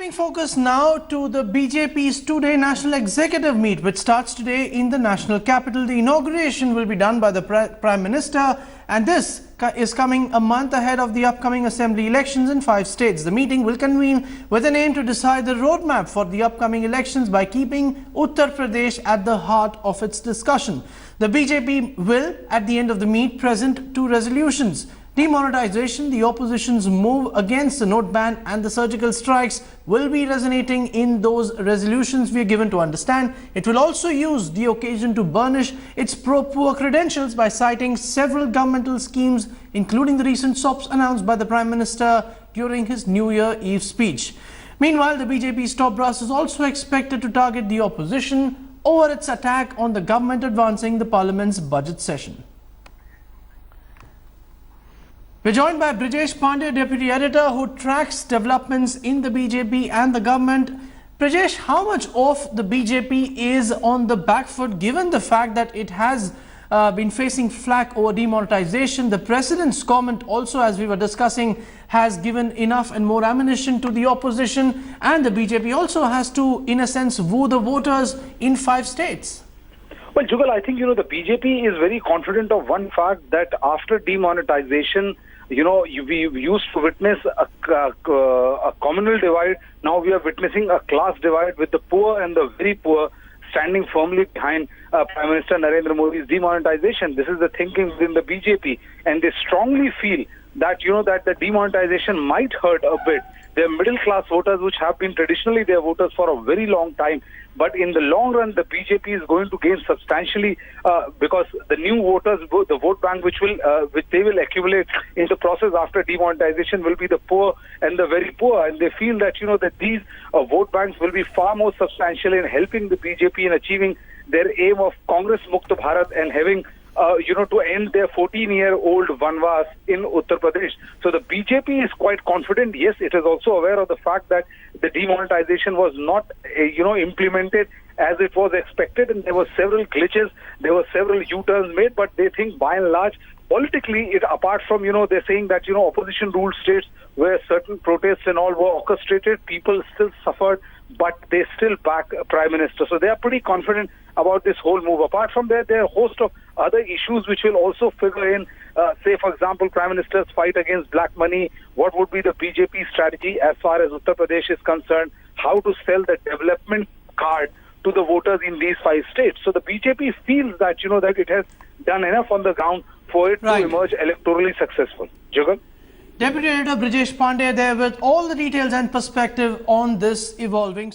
Shifting focus now to the BJP's two-day national executive meet, which starts today in the national capital. The inauguration will be done by the Prime Minister, and this is coming a month ahead of the upcoming assembly elections in 5 states. The meeting will convene with an aim to decide the roadmap for the upcoming elections by keeping Uttar Pradesh at the heart of its discussion. The BJP will, at the end of the meet, present 2 resolutions. Demonetization, the opposition's move against the note ban and the surgical strikes will be resonating in those resolutions, we are given to understand. It will also use the occasion to burnish its pro-poor credentials by citing several governmental schemes, including the recent SOPs announced by the Prime Minister during his New Year Eve speech. Meanwhile, the BJP's top brass is also expected to target the opposition over its attack on the government advancing the Parliament's budget session. We're joined by Brijesh Pandey, Deputy Editor, who tracks developments in the BJP and the government. Brijesh, how much of the BJP is on the back foot given the fact that it has been facing flack over demonetization? The President's comment also, as we were discussing, has given enough and more ammunition to the opposition, and the BJP also has to, in a sense, woo the voters in 5 states. Well, Jugal, I think, the BJP is very confident of one fact, that after demonetization, we used to witness a communal divide. Now we are witnessing a class divide, with the poor and the very poor standing firmly behind Prime Minister Narendra Modi's demonetization. This is the thinking within the BJP, and they strongly feel that, that the demonetization might hurt a bit their middle class voters, which have been traditionally their voters for a very long time. But in the long run, the BJP is going to gain substantially because the new voters, the vote bank which they will accumulate in the process after demonetization will be the poor and the very poor. And they feel that, that these vote banks will be far more substantial in helping the BJP in achieving their aim of Congress Mukta Bharat and having to end their 14-year-old Vanvas in Uttar Pradesh. So the BJP is quite confident. Yes, it is also aware of the fact that the demonetization was not, implemented as it was expected, and there were several glitches, there were several U-turns made, but they think by and large, politically, apart from, they're saying that, opposition ruled states where certain protests and all were orchestrated, people still suffered, but they still back Prime Minister. So they are pretty confident about this whole move. Apart from that, there are a host of other issues which will also figure in, say, for example, Prime Minister's fight against black money. What would be the BJP strategy as far as Uttar Pradesh is concerned? How to sell the development card to the voters in these 5 states. So the BJP feels that, that it has done enough on the ground for it to emerge electorally successful. Jugal? Deputy Editor Brijesh Pandey there with all the details and perspective on this evolving.